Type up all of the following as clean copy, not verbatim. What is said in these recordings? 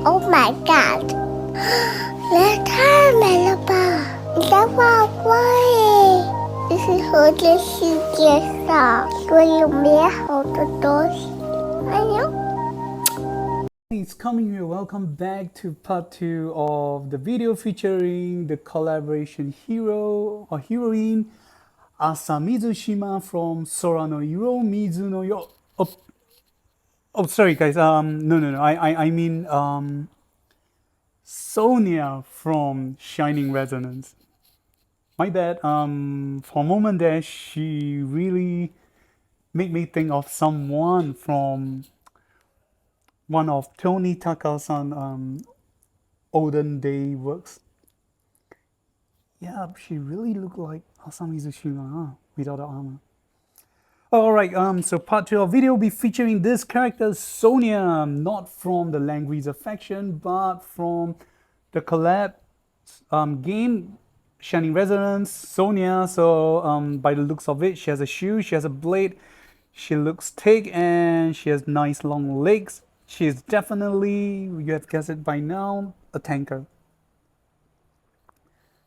Oh my god. Let her melaba. Dawa why? This is how the secret song. Do you mean how to do? I know. It's coming here. Welcome back to part 2 of the video featuring the collaboration hero or heroine Asa Mizushima from Sora no Hiro Mizuno Yo. Oh, sorry guys. No. I mean Sonia from Shining Resonance. My bad. For a moment there, she really made me think of someone from one of Tony Taka's olden day works. Yeah, she really looked like Asami Mizushima without the armor. Alright, so part 2 of video will be featuring this character Sonia, not from the Langrisser faction, but from the collab game Shining Resonance, Sonia. So by the looks of it, she has a shoe, she has a blade, she looks thick, and she has nice long legs. She is definitely, you have guessed it by now, a tanker.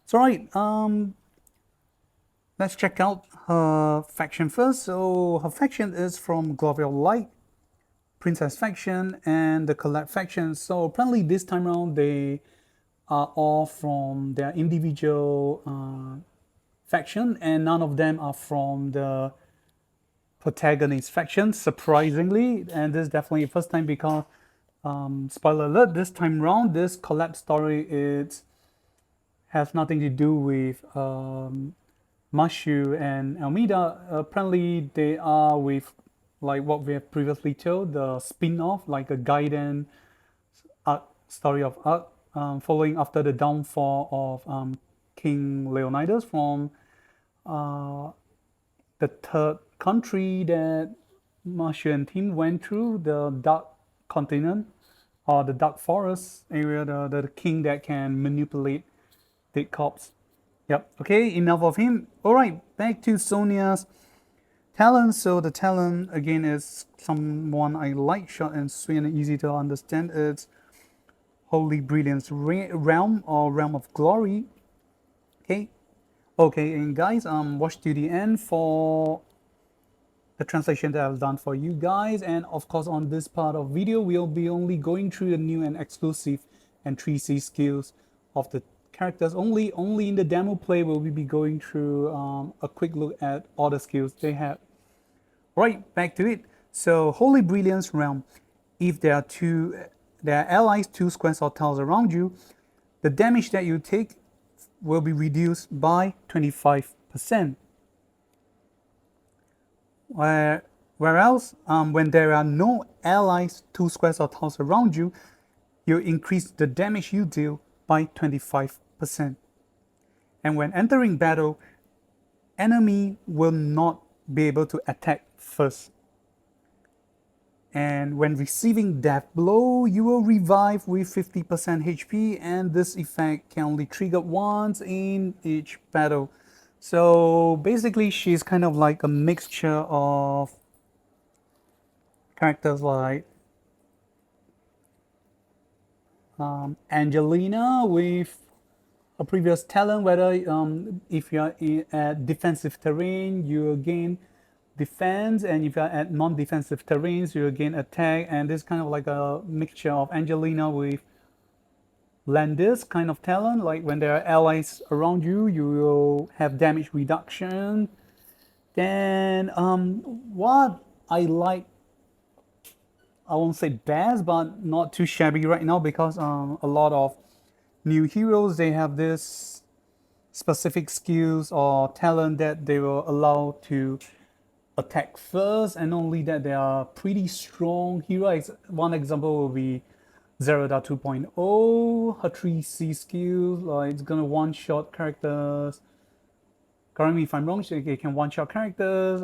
So right, let's check out her faction first. So her faction is from Glory of Light, Princess faction, and the collab faction. So apparently this time around they are all from their individual faction, and none of them are from the protagonist faction, surprisingly. And this is definitely the first time because spoiler alert, this time around this collab story has nothing to do with Mashu and Almeida. Apparently they are with, like what we have previously told, the spin-off, like a Gaiden story of arc, following after the downfall of King Leonidas from the third country that Mashu and team went through, the Dark Continent or the Dark Forest area, the king that can manipulate dead corpse. Yep, okay, enough of him. Alright, back to Sonia's talent. So the talent again is someone I like, short and sweet and easy to understand. It's Holy Brilliance Realm or Realm of Glory. Okay, and guys, watch to the end for the translation that I've done for you guys. And of course, on this part of video, we'll be only going through the new and exclusive and 3C skills of the characters. Only in the demo play will we be going through a quick look at all the skills they have. Right, back to it. So Holy Brilliance Realm. If there are allies, 2 squares or tiles around you, the damage that you take will be reduced by 25%. Whereas when there are no allies, 2 squares or tiles around you, you increase the damage you deal by 25%. And when entering battle, enemy will not be able to attack first. And when receiving death blow, you will revive with 50% HP, and this effect can only trigger once in each battle. So basically she's kind of like a mixture of characters like Angelina with a previous talent, whether if you're at defensive terrain, you gain defense, and if you're at non-defensive terrains, you gain attack. And this kind of like a mixture of Angelina with Landis kind of talent, like when there are allies around you, you will have damage reduction. Then what I like, I won't say best, but not too shabby right now, because a lot of new heroes, they have this specific skills or talent that they will allow to attack first, and only that they are pretty strong heroes. One example will be Zerada 2.0, her 3C skills, like it's gonna one-shot characters. Correct me if I'm wrong, they can one-shot characters,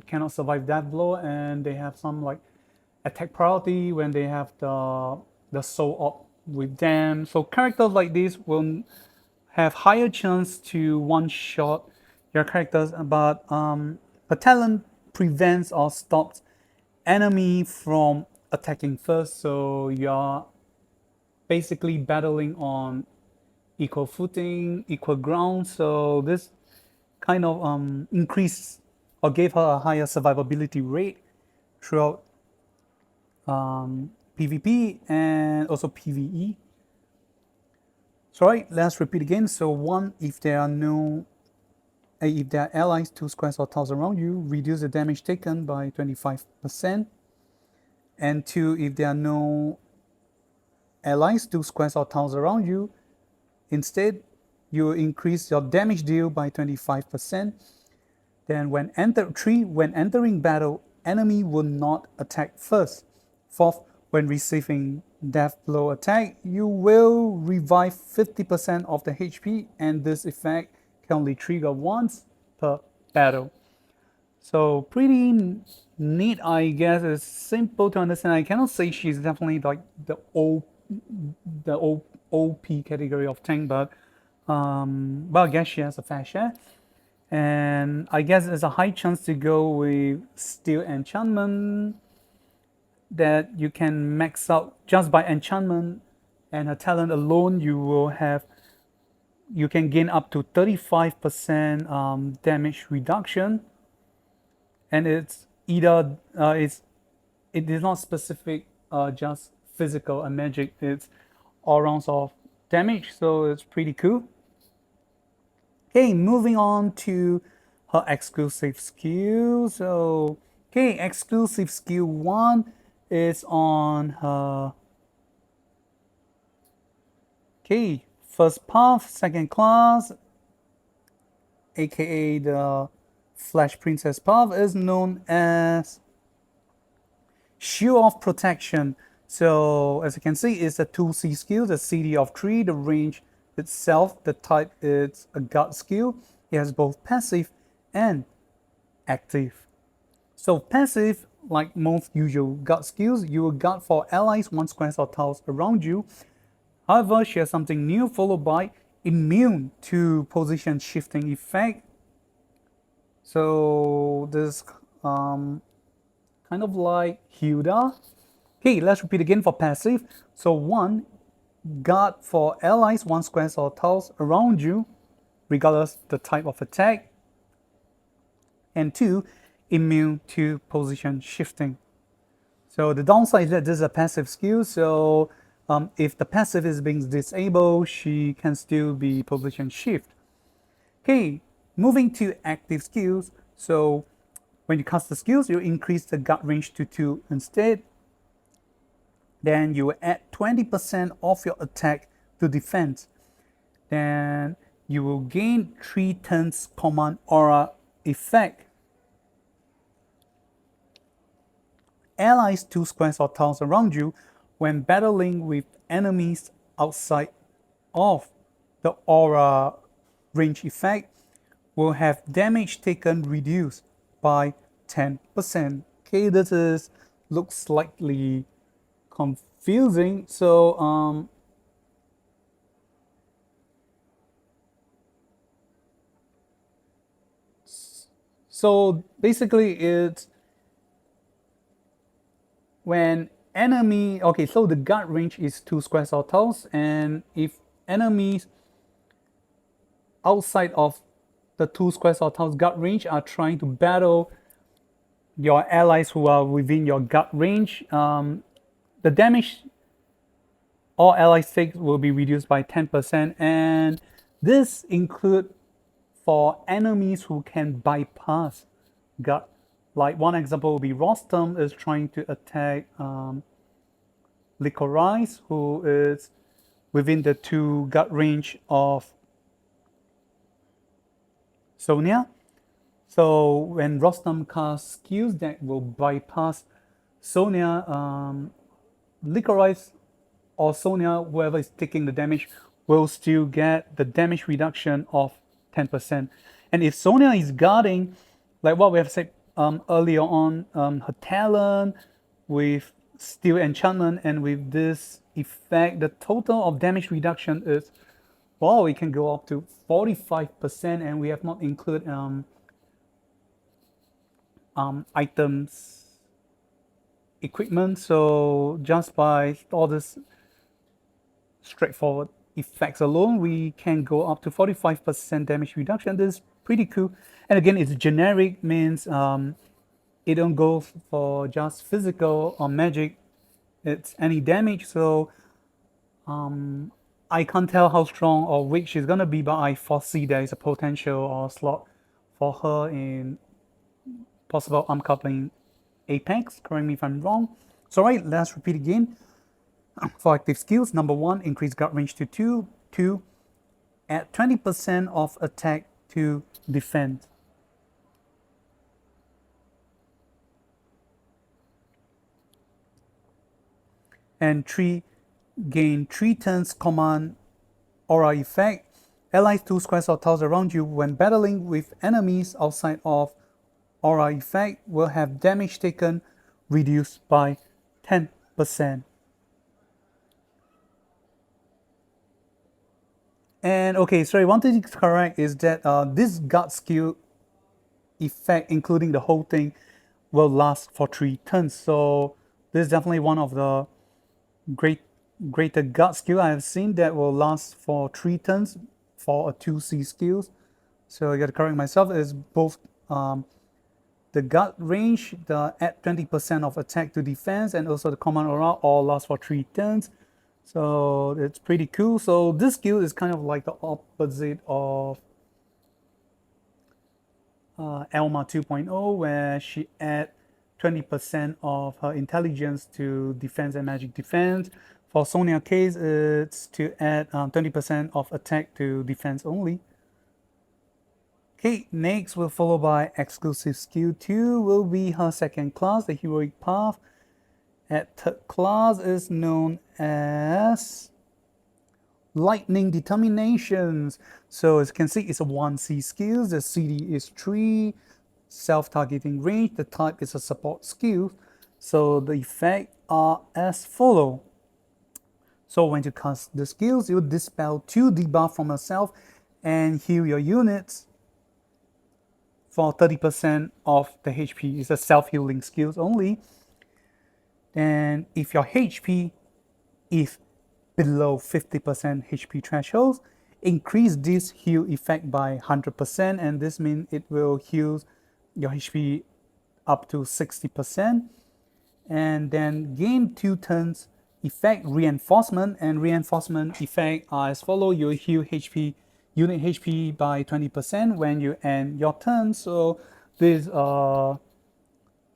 cannot survive that blow, and they have some like attack priority when they have the soul up with them. So characters like this will have higher chance to one-shot your characters, but the talent prevents or stops enemy from attacking first, so your basically battling on equal footing, equal ground. So this kind of increased or gave her a higher survivability rate throughout PvP and also PvE. So right, let's repeat again. So one, if there are allies, 2 squares or tiles around you, reduce the damage taken by 25%. And 2, if there are no allies, 2 squares or tiles around you, instead you increase your damage deal by 25%. Then when entering battle, enemy will not attack first. 4th, when receiving death blow attack, you will revive 50% of the HP, and this effect can only trigger once per battle. So pretty neat, I guess. It's simple to understand. I cannot say she's definitely like the OP category of tank, but I guess she has a fair share. And I guess there's a high chance to go with Steel Enchantment that you can max out just by enchantment and her talent alone. You can gain up to 35% damage reduction, and it's either it is not specific just physical and magic. It's all rounds of damage, so it's pretty cool. Okay, moving on to her exclusive skill. So, okay, exclusive skill 1 is on her. Okay, first path, second class, aka the Flash Princess path, is known as Shield of Protection. So, as you can see, it's a 2C skill, the CD of 3, the range itself, the type is a guard skill. It has both passive and active. So passive, like most usual guard skills, you will guard for allies, 1 squares or tiles around you. However, she has something new followed by immune to position shifting effect. So this kind of like Hilda. Okay, let's repeat again for passive. So 1, guard for allies, 1 squares or tiles around you, regardless the type of attack. And 2, immune to position shifting. So the downside is that this is a passive skill, so if the passive is being disabled, she can still be position shift. Okay, moving to active skills. So when you cast the skills, you increase the guard range to 2 instead. Then you add 20% of your attack to defense. Then you will gain 3 turns command aura effect. Allies, 2 squares or tiles around you, when battling with enemies outside of the aura range effect, will have damage taken reduced by 10%. Okay, this looks slightly confusing. So basically it's when enemy, okay, so the guard range is 2 squares or tiles, and if enemies outside of the 2 squares or tiles guard range are trying to battle your allies who are within your guard range, the damage all allies take will be reduced by 10%, and this include for enemies who can bypass guard. Like one example would be Rostam is trying to attack Licorice, who is within the 2 guard range of Sonia. So when Rostam casts skills that will bypass Sonia, Licorice or Sonia, whoever is taking the damage, will still get the damage reduction of 10%. And if Sonia is guarding, like what we have said earlier on, her talent with Steel Enchantment and with this effect, the total of damage reduction is, wow, it can go up to 45%, and we have not included items, equipment. So just by all this straightforward effects alone, we can go up to 45% damage reduction. This is pretty cool. And again, it's generic, means it don't go for just physical or magic. It's any damage. So I can't tell how strong or weak she's gonna be, but I foresee there is a potential or slot for her in possible uncoupling Apex. Correct me if I'm wrong. So right, let's repeat again. For active skills, number 1, increase guard range to 2. 2, add 20% of attack to defense. And 3, gain 3 turns command aura effect. Allies 2 squares or tiles around you when battling with enemies outside of aura effect will have damage taken reduced by 10%. And okay, sorry, one thing to correct is that this guard skill effect, including the whole thing, will last for 3 turns. So this is definitely one of the greater guard skill I have seen that will last for 3 turns for a 2C skills. So I gotta correct myself, is both the guard range, the add 20% of attack to defense, and also the command aura all last for 3 turns. So it's pretty cool. So this skill is kind of like the opposite of Elma 2.0, where she add 20% of her intelligence to defense and magic defense. For Sonia case, it's to add 20% of attack to defense only. Okay, next we'll follow by exclusive skill 2 will be her second class, the heroic path. At third class is known as lightning determinations. So as you can see, it's a 1C skill. The CD is 3, self-targeting range. The type is a support skill. So the effects are as follow. So when you cast the skills, you dispel 2 debuff from yourself and heal your units for 30% of the HP. It's a self-healing skills only. And if your HP is below 50% HP thresholds, increase this heal effect by 100%, and this means it will heal your HP up to 60%. And then gain 2 turns effect reinforcement, and reinforcement effect are as follow. You heal unit HP by 20% when you end your turn. So this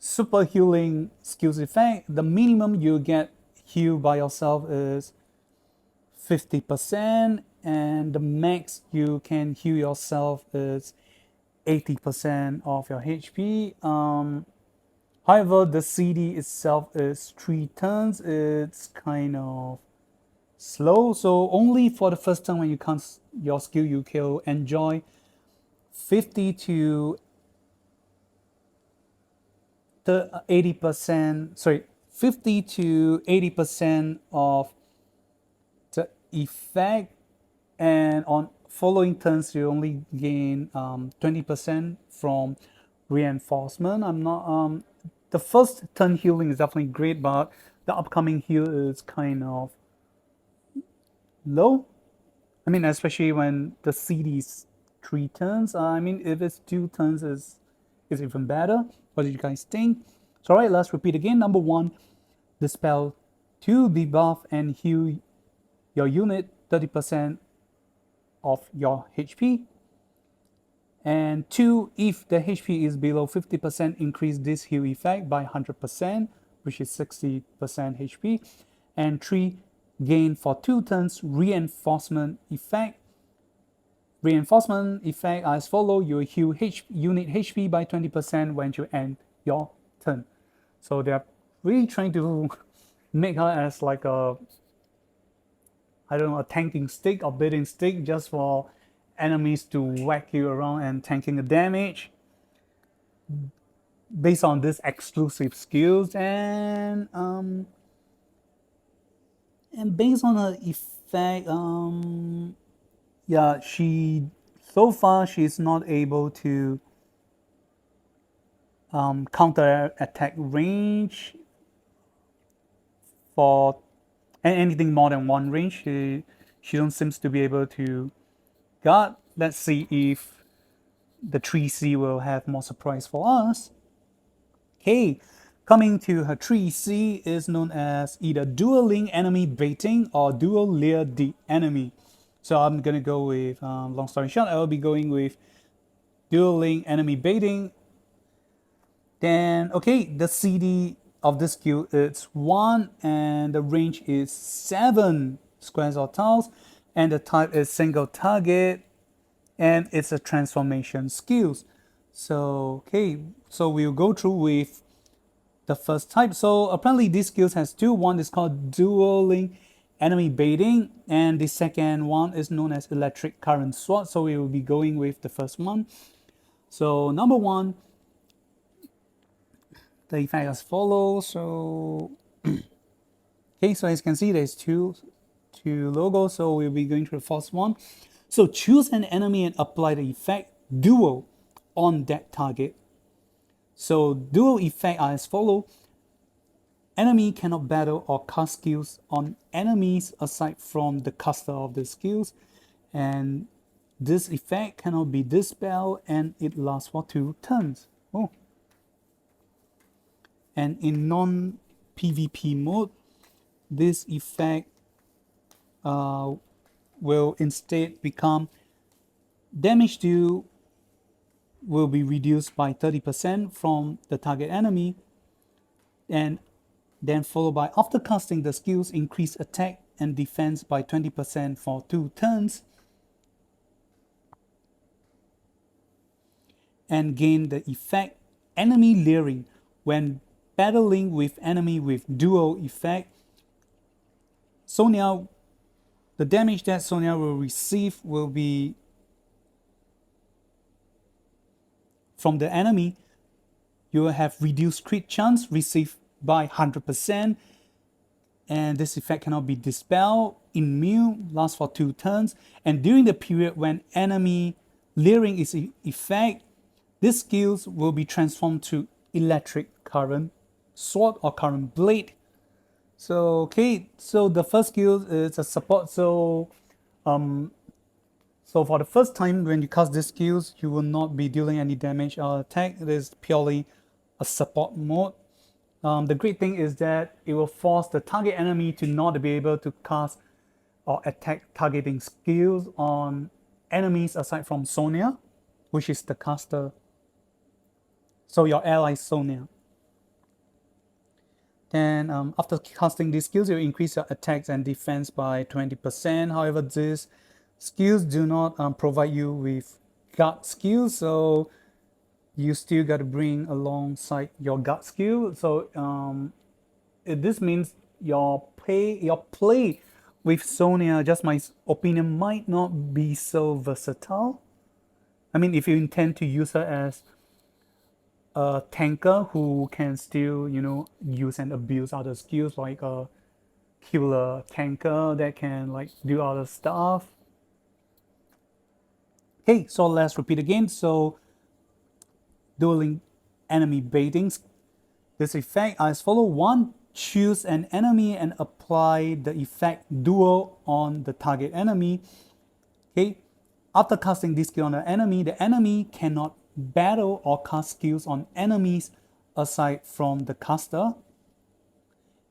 super healing skills effect, the minimum you get healed by yourself is 50%, and the max you can heal yourself is 80% of your HP. However, the CD itself is 3 turns. It's kind of slow, so only for the first turn when you cast your skill, you can enjoy 50 to 80%, sorry, 50 to 80% of the effect, and on following turns you only gain 20% from reinforcement. I'm not the first turn healing is definitely great, but the upcoming heal is kind of low. I mean, especially when the CD is 3 turns. I mean, if it's 2 turns, is even better. What did you guys think? So, alright, let's repeat again. Number 1, dispel 2 debuff and heal your unit 30% of your HP. And 2, if the HP is below 50%, increase this heal effect by 100%, which is 60% HP. And 3, gain for 2 turns reinforcement effect. Reinforcement effect as follow. You heal unit HP by 20% when you end your turn. So they're really trying to make her as like a, I don't know, a tanking stick or beating stick just for enemies to whack you around and tanking the damage based on this exclusive skills. And based on her effect, yeah, so far she's not able to counter attack range for And anything more than one range, she don't seems to be able to guard. Let's see if the 3C will have more surprise for us. Okay, coming to her 3C is known as either dual link enemy baiting or dual layer the enemy. So I'm gonna go with, long story short, I will be going with dual link enemy baiting. Then, okay, the CD of this skill is 1 and the range is 7 squares or tiles, and the type is single target, and it's a transformation skills. So, okay, so we'll go through with the first type. So apparently this skills has two. One is called dual link enemy baiting, and the second one is known as electric current sword. So we will be going with the first one. So number one, the effect as follows. So okay, so as you can see, there's two logos. So we'll be going to the first one. So choose an enemy and apply the effect dual on that target. So dual effect are as follow. Enemy cannot battle or cast skills on enemies aside from the caster of the skills, and this effect cannot be dispelled and it lasts for 2 turns. Oh. And in non-PvP mode, this effect will instead become damage deal will be reduced by 30% from the target enemy, and then followed by after casting the skills, increase attack and defense by 20% for 2 turns, and gain the effect enemy layering when battling with enemy with dual effect. Sonia, the damage that Sonia will receive will be from the enemy. You will have reduced crit chance received by 100%, and this effect cannot be dispelled. Immune lasts for 2 turns, and during the period when enemy layering is in effect, these skills will be transformed to electric current sword or current blade. So okay, so the first skill is a support. So for the first time when you cast these skills, you will not be dealing any damage or attack. It is purely a support mode. The great thing is that it will force the target enemy to not be able to cast or attack targeting skills on enemies aside from Sonia, which is the caster. So your ally Sonia. Then after casting these skills, you increase your attacks and defense by 20%. However, these skills do not provide you with guard skills, so you still got to bring alongside your guard skill. So this means your play with Sonia, just my opinion, might not be so versatile. I mean, if you intend to use her as a tanker who can still, use and abuse other skills, like a killer tanker that can like do other stuff. Okay, so let's repeat again. So dueling enemy baiting. This effect as follow. 1. Choose an enemy and apply the effect duel on the target enemy. Okay. After casting this skill on the enemy cannot battle or cast skills on enemies aside from the caster.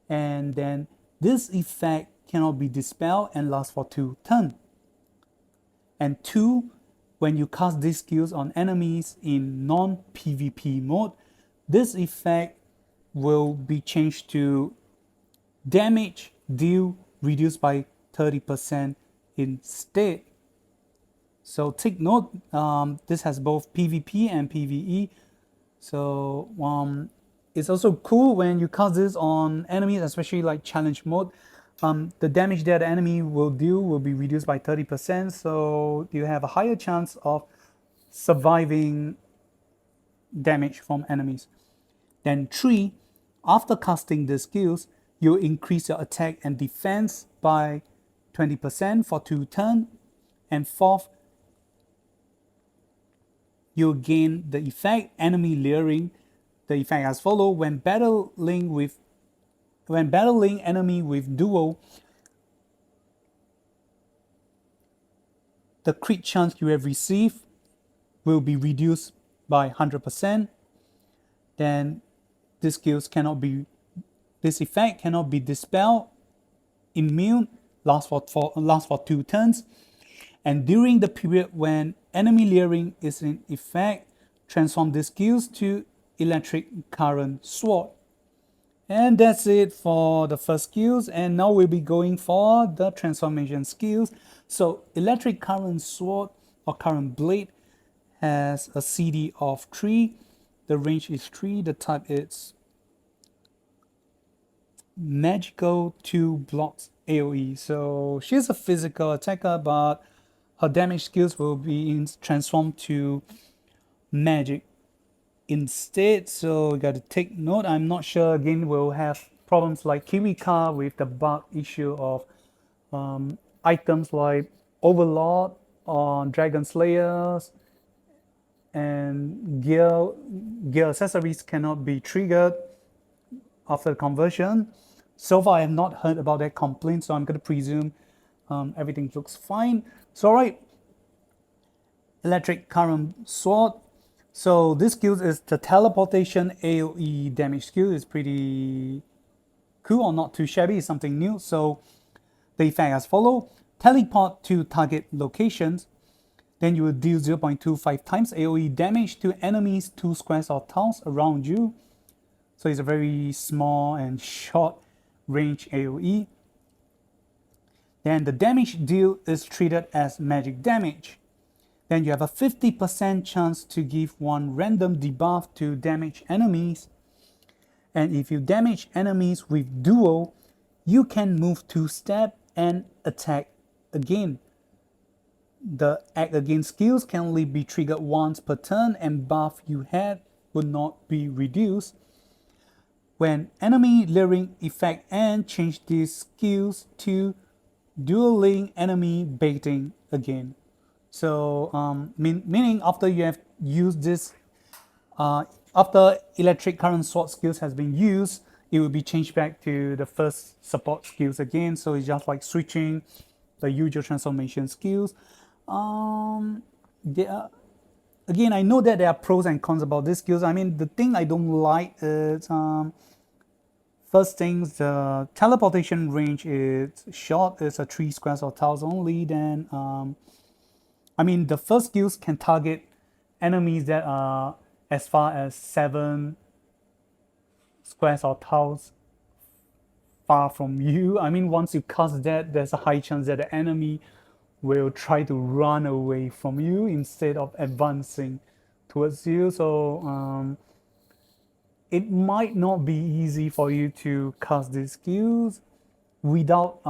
And then this effect cannot be dispelled and lasts for 2 turns. And 2. When you cast these skills on enemies in non-PvP mode, this effect will be changed to damage deal reduced by 30% instead. So take note, this has both PvP and PvE. So it's also cool when you cast this on enemies, especially like challenge mode. The damage that the enemy will do will be reduced by 30%, so you have a higher chance of surviving damage from enemies. Then 3, after casting the skills, you increase your attack and defense by 20% for 2 turns. And 4th, you gain the effect enemy layering. The effect as follows: when battling enemy with duel, the crit chance you have received will be reduced by 100%. Then this effect cannot be dispelled, immune, lasts for 2 turns. And during the period when enemy layering is in effect, transform these skills to electric current sword. And that's it for the first skills, and now we'll be going for the transformation skills. So electric current sword or current blade has a CD of 3, the range is 3, the type is magical 2 blocks AoE. So she's a physical attacker, but her damage skills will be transformed to magic instead. So you got to take note. I'm not sure again we'll have problems like Kiwika with the bug issue of items like Overlord or Dragon Slayers and gear accessories cannot be triggered after conversion. So far I have not heard about that complaint, so I'm going to presume everything looks fine. So alright, electric current sword. So this skill is the teleportation AoE damage skill. Is pretty cool, or not too shabby, it's something new. So the effect as follows: teleport to target locations, then you will deal 0.25 times AoE damage to enemies 2 squares or tiles around you. So it's a very small and short range AoE. Then the damage deal is treated as magic damage. Then you have a 50% chance to give 1 random debuff to damage enemies. And if you damage enemies with duo, you can move 2 steps and attack again. The act again skills can only be triggered once per turn, and buff you had will not be reduced. When enemy layering effect and change these skills to dueling enemy baiting again. So meaning after you have used this, after electric current sword skills has been used, it will be changed back to the first support skills again. So it's just like switching the usual transformation skills. Again, I know that there are pros and cons about these skills. I mean, the thing I don't like is first things, the teleportation range is short. It's a 3 squares or tiles only. Then I mean, the first skills can target enemies that are as far as 7 squares or tiles far from you. I mean, once you cast that, there's a high chance that the enemy will try to run away from you instead of advancing towards you. So it might not be easy for you to cast these skills without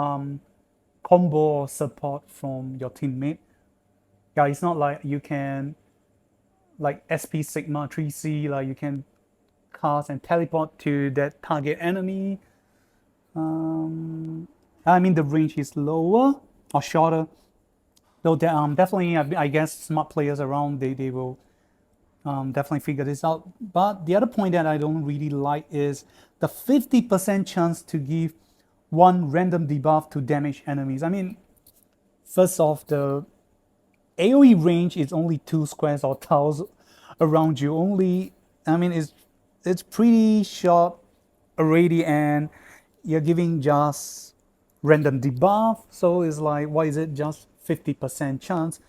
combo or support from your teammate. Yeah, it's not like you can, like SP Sigma 3C, like you can cast and teleport to that target enemy. I mean, the range is lower or shorter. Though definitely, I guess smart players around, they will definitely figure this out. But the other point that I don't really like is the 50% chance to give 1 random debuff to damage enemies. I mean, first off, the AoE range is only 2 squares or tiles around you only. I mean, it's pretty short already, and you're giving just random debuff. So it's like, why is it just 50% chance?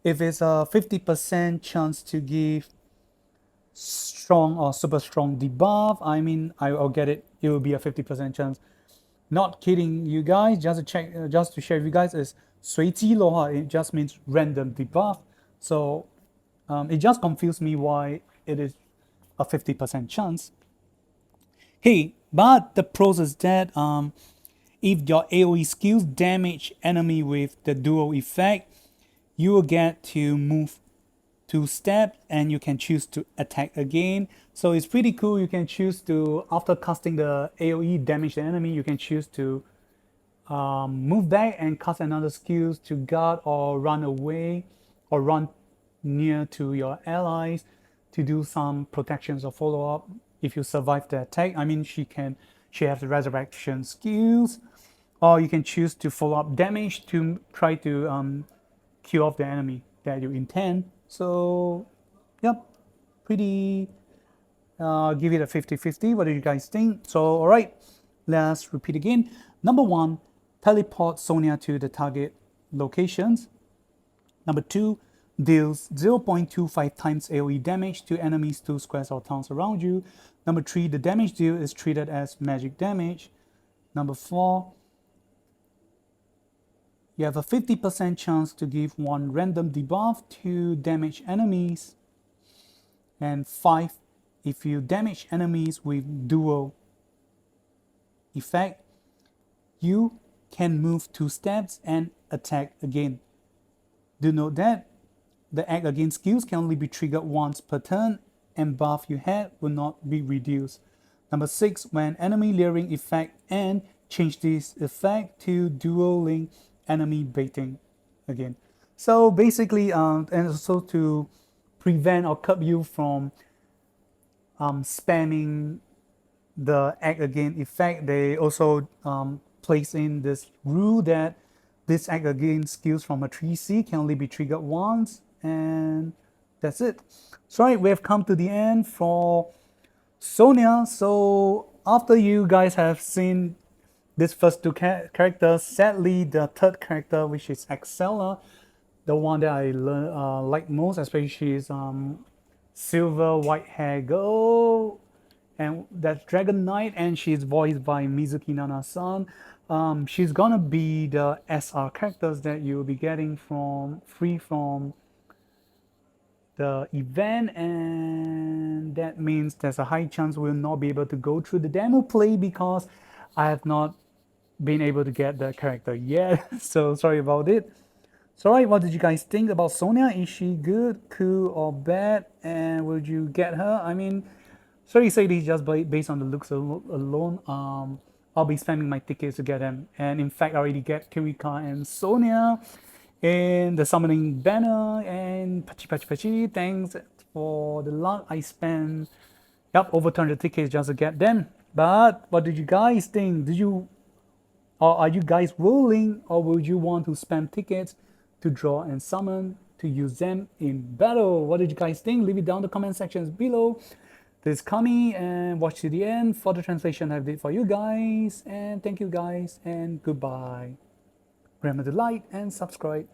If it's a 50% chance to give strong or super strong debuff, I mean, I'll get it. It will be a 50% chance. Not kidding you guys. Just to check, just to share with you guys, is 随机的话, it just means random debuff. So it just confused me why it is a 50% chance. Hey, but the pros is that if your AoE skills damage enemy with the duo effect, you will get to move 2 steps and you can choose to attack again. So it's pretty cool. You can choose to, after casting the AoE damage the enemy, you can choose to move back and cast another skills to guard or run away or run near to your allies to do some protections or follow-up if you survive the attack. I mean, she has the resurrection skills, or you can choose to follow up damage to try to kill off the enemy that you intend. So, yep, pretty, give it a 50-50. What do you guys think? So, all right, let's repeat again. Number 1, teleport Sonia to the target locations. Number 2, deals 0.25 times AoE damage to enemies, 2 squares or towns around you. Number 3, the damage deal is treated as magic damage. Number 4, you have a 50% chance to give 1 random debuff to damage enemies. And 5, if you damage enemies with dual effect, you can move 2 steps and attack again. Do note that the act again skills can only be triggered once per turn, and buff you had will not be reduced. Number 6, when enemy layering effect, and change this effect to dual link enemy baiting again. So basically, and also to prevent or curb you from spamming the act again effect, they also place in this rule that this act again skills from a 3C can only be triggered once, and that's it. So right, we have come to the end for Sonia. So after you guys have seen these first 2 characters, sadly the third character, which is Excella, the one that I like most, especially she's silver white hair girl, and that's Dragon Knight, and she's voiced by Mizuki Nana-san. She's gonna be the SR characters that you'll be getting free from the event, and that means there's a high chance we'll not be able to go through the demo play because I have not been able to get the character yet. So sorry about it. So right, what did you guys think about Sonia? Is she good, cool, or bad? And would you get her? I mean, sorry, say this just based on the looks alone. I'll be spending my tickets to get them, and in fact I already get Kirika and Sonia in the summoning banner, and pachi. Thanks for the luck. I spent over 200 tickets just to get them. But what did you guys think? Or are you guys willing, or would you want to spend tickets to draw and summon to use them in battle? What did you guys think? Leave it down in the comment sections below. This is Kami, and watch to the end for the translation I did for you guys. And thank you guys, and goodbye. Remember to like and subscribe.